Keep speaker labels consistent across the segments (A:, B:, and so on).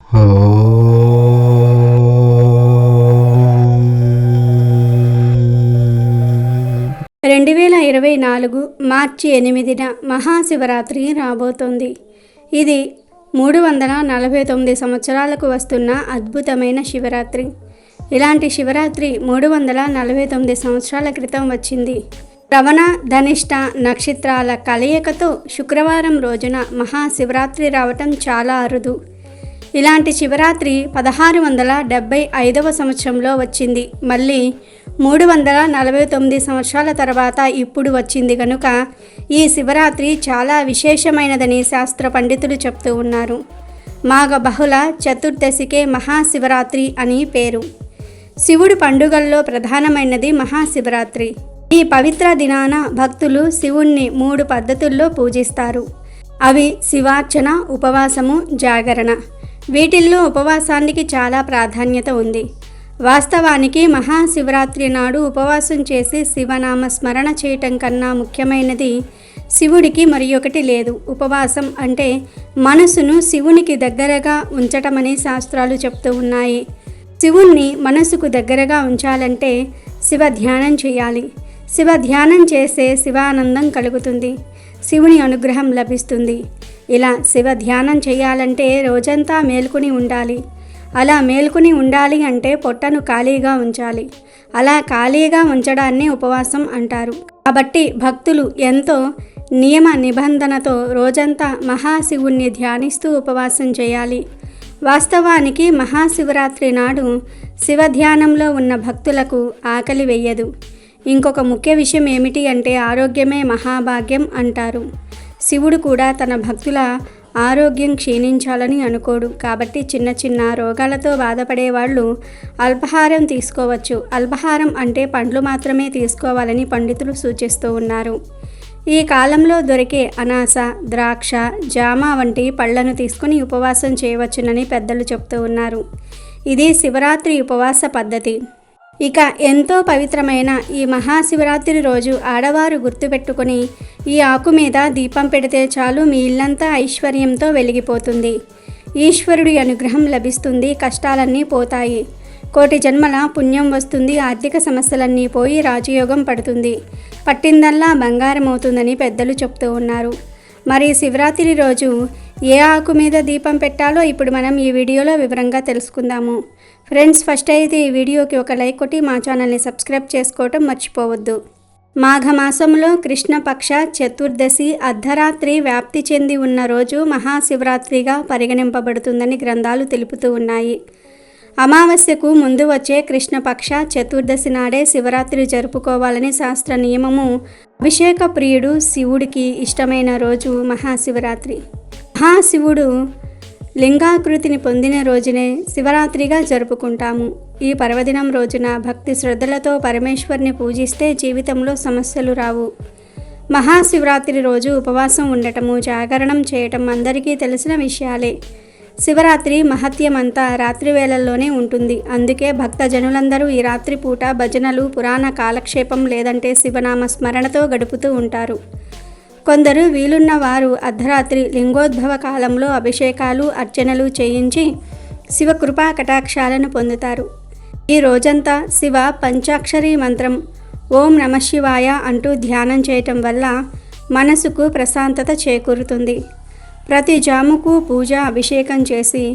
A: 2024 మార్చి 8న మహాశివరాత్రి రాబోతోంది. ఇది 349 సంవత్సరాలకు వస్తున్న అద్భుతమైన శివరాత్రి. ఇలాంటి శివరాత్రి 349 సంవత్సరాల క్రితం వచ్చింది. శ్రవణ ధనిష్ట నక్షత్రాల కలయికతో శుక్రవారం రోజున మహాశివరాత్రి రావటం చాలా అరుదు. ఇలాంటి శివరాత్రి 1675వ సంవత్సరంలో వచ్చింది. మళ్ళీ 349 సంవత్సరాల తర్వాత ఇప్పుడు వచ్చింది కనుక ఈ శివరాత్రి చాలా విశేషమైనదని శాస్త్ర పండితులు చెప్తూ ఉన్నారు. మాఘ బహుళ చతుర్దశికే మహాశివరాత్రి అని పేరు. శివుడి పండుగల్లో ప్రధానమైనది మహాశివరాత్రి. ఈ పవిత్ర దినాన భక్తులు శివుణ్ణి 3 పద్ధతుల్లో పూజిస్తారు. అవి శివార్చన, ఉపవాసము, జాగరణ. వీటిల్లో ఉపవాసానికి చాలా ప్రాధాన్యత ఉంది. వాస్తవానికి మహాశివరాత్రి నాడు ఉపవాసం చేసి శివనామ స్మరణ చేయటం కన్నా ముఖ్యమైనది శివుడికి మరి ఒకటి లేదు. ఉపవాసం అంటే మనసును శివునికి దగ్గరగా ఉంచటమని శాస్త్రాలు చెప్తూ ఉన్నాయి. శివుణ్ణి మనసుకు దగ్గరగా ఉంచాలంటే శివ ధ్యానం చేయాలి. శివ ధ్యానం చేసే శివానందం కలుగుతుంది, శివుని అనుగ్రహం లభిస్తుంది. ఇలా శివ ధ్యానం చేయాలంటే రోజంతా మేల్కొని ఉండాలి. అలా మేల్కొని ఉండాలి అంటే పొట్టను ఖాళీగా ఉంచాలి. అలా ఖాళీగా ఉంచడాన్ని ఉపవాసం అంటారు. కాబట్టి భక్తులు ఎంతో నియమ నిబంధనతో రోజంతా మహాశివుణ్ణి ధ్యానిస్తూ ఉపవాసం చేయాలి. వాస్తవానికి మహాశివరాత్రి నాడు శివ ధ్యానంలో ఉన్న భక్తులకు ఆకలి వెయ్యదు. ఇంకొక ముఖ్య విషయం ఏమిటి అంటే ఆరోగ్యమే మహాభాగ్యం అంటారు. శివుడు కూడా తన భక్తుల ఆరోగ్యం క్షీణించాలని అనుకోడు. కాబట్టి చిన్న చిన్న రోగాలతో బాధపడే వాళ్ళు అల్పాహారం తీసుకోవచ్చు. అల్పాహారం అంటే పండ్లు మాత్రమే తీసుకోవాలని పండితులు సూచిస్తూ ఉన్నారు. ఈ కాలంలో దొరికే అనాస, ద్రాక్ష, జామ వంటి పళ్లను తీసుకుని ఉపవాసం చేయవచ్చునని పెద్దలు చెప్తూ ఉన్నారు. ఇది శివరాత్రి ఉపవాస పద్ధతి. ఇక ఎంతో పవిత్రమైన ఈ మహాశివరాత్రి రోజు ఆడవారు గుర్తుపెట్టుకొని ఈ ఆకు మీద దీపం పెడితే చాలు మీ ఇల్లంతా ఐశ్వర్యంతో వెలిగిపోతుంది. ఈశ్వరుడి అనుగ్రహం లభిస్తుంది, కష్టాలన్నీ పోతాయి, కోటి జన్మల పుణ్యం వస్తుంది, ఆర్థిక సమస్యలన్నీ పోయి రాజయోగం పడుతుంది, పట్టిందల్లా బంగారం అవుతుందని పెద్దలు చెప్తూ ఉన్నారు. మరి శివరాత్రి రోజు ఏ ఆకు మీద దీపం పెట్టాలో ఇప్పుడు మనం ఈ వీడియోలో వివరంగా తెలుసుకుందాము. ఫ్రెండ్స్, ఫస్ట్ అయితే ఈ వీడియోకి ఒక లైక్ కొట్టి మా ఛానల్ని సబ్స్క్రైబ్ చేసుకోవటం మర్చిపోవద్దు. మాఘమాసంలో కృష్ణపక్ష చతుర్దశి అర్ధరాత్రి వ్యాప్తి చెంది ఉన్న రోజు మహాశివరాత్రిగా పరిగణింపబడుతుందని గ్రంథాలు తెలుపుతూ ఉన్నాయి. అమావాస్యకు ముందు వచ్చే కృష్ణపక్ష చతుర్దశి నాడే శివరాత్రి జరుపుకోవాలని శాస్త్ర నియమము. అభిషేక ప్రియుడు శివుడికి ఇష్టమైన రోజు మహాశివరాత్రి. మహాశివుడు లింగాకృతిని పొందిన రోజునే శివరాత్రిగా జరుపుకుంటాము. ఈ పర్వదినం రోజున భక్తి శ్రద్ధలతో పరమేశ్వరుని పూజిస్తే జీవితంలో సమస్యలు రావు. మహాశివరాత్రి రోజు ఉపవాసం ఉండటము, జాగరణం చేయటం అందరికీ తెలిసిన విషయాలే. శివరాత్రి మహత్యమంతా రాత్రి వేళల్లోనే ఉంటుంది. అందుకే భక్తజనులందరూ ఈ రాత్రి పూట భజనలు, పురాణ కాలక్షేపం లేదంటే శివనామ స్మరణతో గడుపుతూ ఉంటారు. కొందరు వీలున్న వారు అర్ధరాత్రి లింగోద్భవ కాలంలో అభిషేకాలు, అర్చనలు చేయించి శివ కృపా కటాక్షాలను పొందుతారు. ఈ రోజంతా శివ పంచాక్షరీ మంత్రం ఓం నమఃశివాయ అంటూ ధ్యానం చేయటం వల్ల మనసుకు ప్రశాంతత చేకూరుతుంది. ప్రతి జాముకు పూజ, అభిషేకం చేసి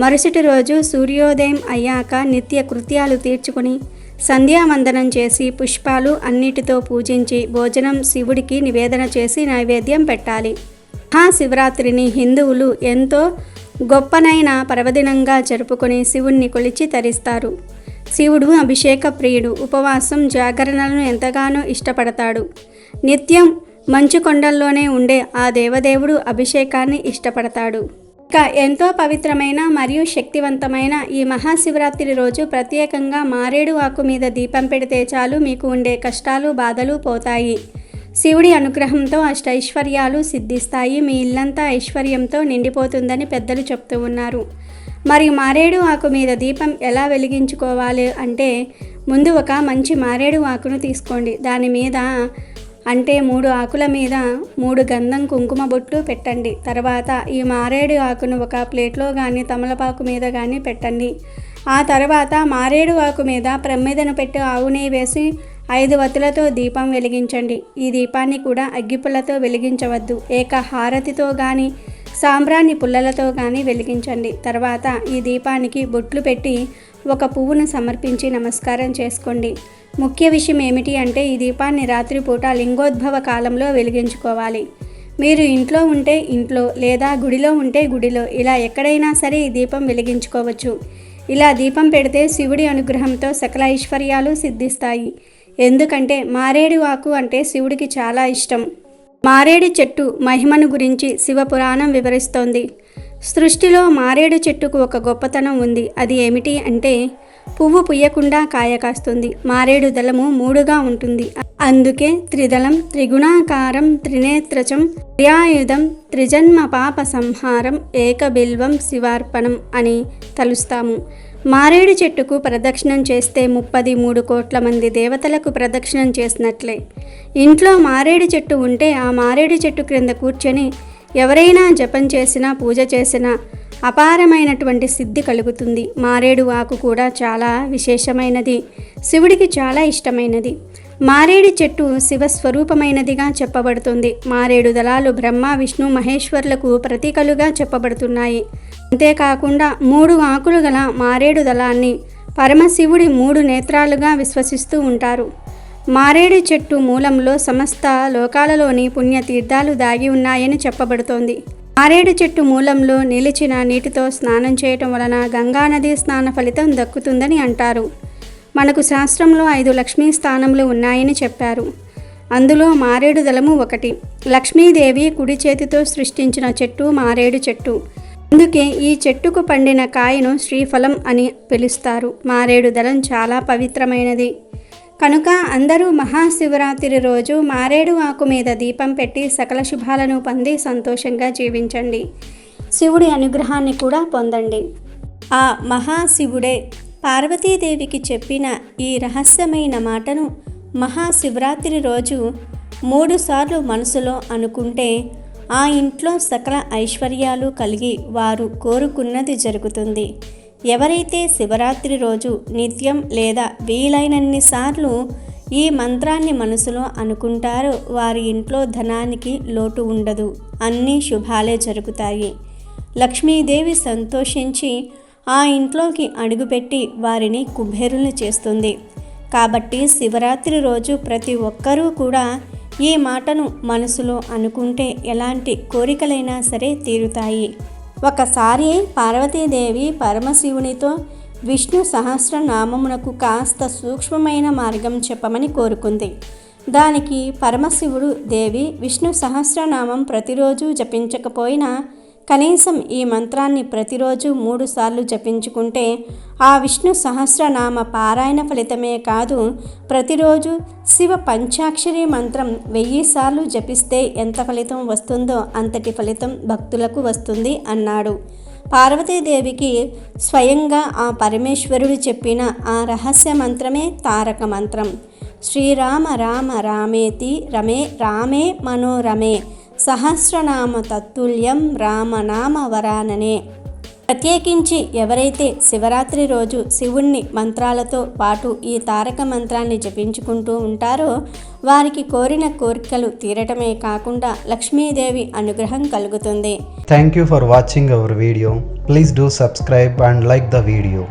A: మరుసటి రోజు సూర్యోదయం అయ్యాక నిత్య కృత్యాలు తీర్చుకుని సంధ్యావందనం చేసి పుష్పాలు అన్నిటితో పూజించి భోజనం శివుడికి నివేదన చేసి నైవేద్యం పెట్టాలి. మహాశివరాత్రిని హిందువులు ఎంతో గొప్పనైన పర్వదినంగా జరుపుకొని శివుణ్ణి కొలిచి తరిస్తారు. శివుడు అభిషేక ప్రియుడు, ఉపవాసం, జాగరణలను ఎంతగానో ఇష్టపడతాడు. నిత్యం మంచు కొండల్లోనే ఉండే ఆ దేవదేవుడు అభిషేకాన్ని ఇష్టపడతాడు. ఇక ఎంతో పవిత్రమైన మరియు శక్తివంతమైన ఈ మహాశివరాత్రి రోజు ప్రత్యేకంగా మారేడు ఆకు మీద దీపం పెడితే చాలు మీకు ఉండే కష్టాలు, బాధలు పోతాయి. శివుడి అనుగ్రహంతో అష్టైశ్వర్యాలు సిద్ధిస్తాయి. మీ ఇల్లంతా ఐశ్వర్యంతో నిండిపోతుందని పెద్దలు చెప్తూ ఉన్నారు. మరి మారేడు ఆకు మీద దీపం ఎలా వెలిగించుకోవాలి అంటే ముందు ఒక మంచి మారేడు ఆకును తీసుకోండి. దాని మీద అంటే 3 ఆకుల మీద 3 గంధం కుంకుమ బొట్లు పెట్టండి. తర్వాత ఈ మారేడు ఆకును ఒక ప్లేట్లో కానీ తమలపాకు మీద కానీ పెట్టండి. ఆ తర్వాత మారేడు ఆకు మీద ప్రమిదను పెట్టి ఆవు నెయ్యి వేసి 5 వత్తులతో దీపం వెలిగించండి. ఈ దీపాన్ని కూడా అగ్గిపుల్లతో వెలిగించవద్దు. ఏక హారతితో కానీ సాంబ్రాణి పుల్లలతో కానీ వెలిగించండి. తర్వాత ఈ దీపానికి బొట్లు పెట్టి ఒక పువ్వును సమర్పించి నమస్కారం చేసుకోండి. ముఖ్య విషయం ఏమిటి అంటే ఈ దీపాన్ని రాత్రిపూట లింగోద్భవ కాలంలో వెలిగించుకోవాలి. మీరు ఇంట్లో ఉంటే ఇంట్లో, లేదా గుడిలో ఉంటే గుడిలో, ఇలా ఎక్కడైనా సరే ఈ దీపం వెలిగించుకోవచ్చు. ఇలా దీపం పెడితే శివుడి అనుగ్రహంతో సకల ఐశ్వర్యాలు సిద్ధిస్తాయి. ఎందుకంటే మారేడు ఆకు అంటే శివుడికి చాలా ఇష్టం. మారేడు చెట్టు మహిమను గురించి శివపురాణం వివరిస్తోంది. సృష్టిలో మారేడు చెట్టుకు ఒక గొప్పతనం ఉంది. అది ఏమిటి అంటే పువ్వు పుయ్యకుండా కాయ కాస్తుంది. మారేడు దళము 3గా ఉంటుంది. అందుకే త్రిదళం, త్రిగుణాకారం, త్రినేత్రచం, త్రియాయుధం, త్రిజన్మ పాప సంహారం, ఏకబిల్వం శివార్పణం అని తలుస్తాము. మారేడు చెట్టుకు ప్రదక్షిణం చేస్తే 33 కోట్ల మంది దేవతలకు ప్రదక్షిణం చేసినట్లే. ఇంట్లో మారేడు చెట్టు ఉంటే ఆ మారేడు చెట్టు క్రింద కూర్చొని ఎవరైనా జపం చేసినా పూజ చేసినా అపారమైనటువంటి సిద్ధి కలుగుతుంది. మారేడు ఆకు కూడా చాలా విశేషమైనది, శివుడికి చాలా ఇష్టమైనది. మారేడు చెట్టు శివస్వరూపమైనదిగా చెప్పబడుతుంది. మారేడు దళాలు బ్రహ్మ, విష్ణు, మహేశ్వరులకు ప్రతీకలుగా చెప్పబడుతున్నాయి. అంతేకాకుండా 3 ఆకులు గల మారేడు దళాన్ని పరమశివుడి 3 నేత్రాలుగా విశ్వసిస్తూ ఉంటారు. మారేడు చెట్టు మూలంలో సమస్త లోకాలలోని పుణ్యతీర్థాలు దాగి ఉన్నాయని చెప్పబడుతోంది. మారేడు చెట్టు మూలంలో నిలిచిన నీటితో స్నానం చేయటం వలన గంగానది స్నాన ఫలితం దక్కుతుందని అంటారు. మనకు శాస్త్రంలో 5 లక్ష్మీ స్థానములు ఉన్నాయని చెప్పారు. అందులో మారేడు దళము ఒకటి. లక్ష్మీదేవి కుడి చేతితో సృష్టించిన చెట్టు మారేడు చెట్టు. అందుకే ఈ చెట్టుకు పండిన కాయను శ్రీఫలం అని పిలుస్తారు. మారేడు దళం చాలా పవిత్రమైనది కనుక అందరూ మహాశివరాత్రి రోజు మారేడు ఆకు మీద దీపం పెట్టి సకల శుభాలను పొంది సంతోషంగా జీవించండి. శివుడి అనుగ్రహాన్ని కూడా పొందండి. ఆ మహాశివుడే పార్వతీదేవికి చెప్పిన ఈ రహస్యమైన మాటను మహాశివరాత్రి రోజు 3 సార్లు మనసులో అనుకుంటే ఆ ఇంట్లో సకల ఐశ్వర్యాలు కలిగి వారు కోరుకున్నది జరుగుతుంది. ఎవరైతే శివరాత్రి రోజు నిత్యం లేదా వీలైనన్ని సార్లు ఈ మంత్రాన్ని మనసులో అనుకుంటారో వారి ఇంట్లో ధనానికి లోటు ఉండదు, అన్నీ శుభాలే జరుగుతాయి. లక్ష్మీదేవి సంతోషించి ఆ ఇంట్లోకి అడుగుపెట్టి వారిని కుబేరులను చేస్తుంది. కాబట్టి శివరాత్రి రోజు ప్రతి ఒక్కరూ కూడా ఈ మాటను మనసులో అనుకుంటే ఎలాంటి కోరికలైనా సరే తీరుతాయి. ఒకసారి పార్వతీదేవి పరమశివునితో విష్ణు సహస్రనామమునకు కాస్త సూక్ష్మమైన మార్గం చెప్పమని కోరుకుంది. దానికి పరమశివుడు దేవి విష్ణు సహస్రనామం ప్రతిరోజు జపించకపోయినా కనీసం ఈ మంత్రాన్ని ప్రతిరోజు 3 సార్లు జపించుకుంటే ఆ విష్ణు సహస్రనామ పారాయణ ఫలితమే కాదు, ప్రతిరోజు శివ పంచాక్షరి మంత్రం 1000 సార్లు జపిస్తే ఎంత ఫలితం వస్తుందో అంతటి ఫలితం భక్తులకు వస్తుంది అన్నాడు. పార్వతీదేవికి స్వయంగా ఆ పరమేశ్వరుడు చెప్పిన ఆ రహస్య మంత్రమే తారక మంత్రం. శ్రీరామ రామ రామేతి రమే రామే మనోరమే సహస్రనామ తత్తుల్యం రామనామ వరాననే. ప్రత్యేకించి ఎవరైతే శివరాత్రి రోజు శివుణ్ణి మంత్రాలతో పాటు ఈ తారక మంత్రాన్ని జపించుకుంటూ ఉంటారో వారికి కోరిన కోరికలు తీరటమే కాకుండా లక్ష్మీదేవి అనుగ్రహం కలుగుతుంది.
B: Thank you for watching our video. Please do subscribe and like the video.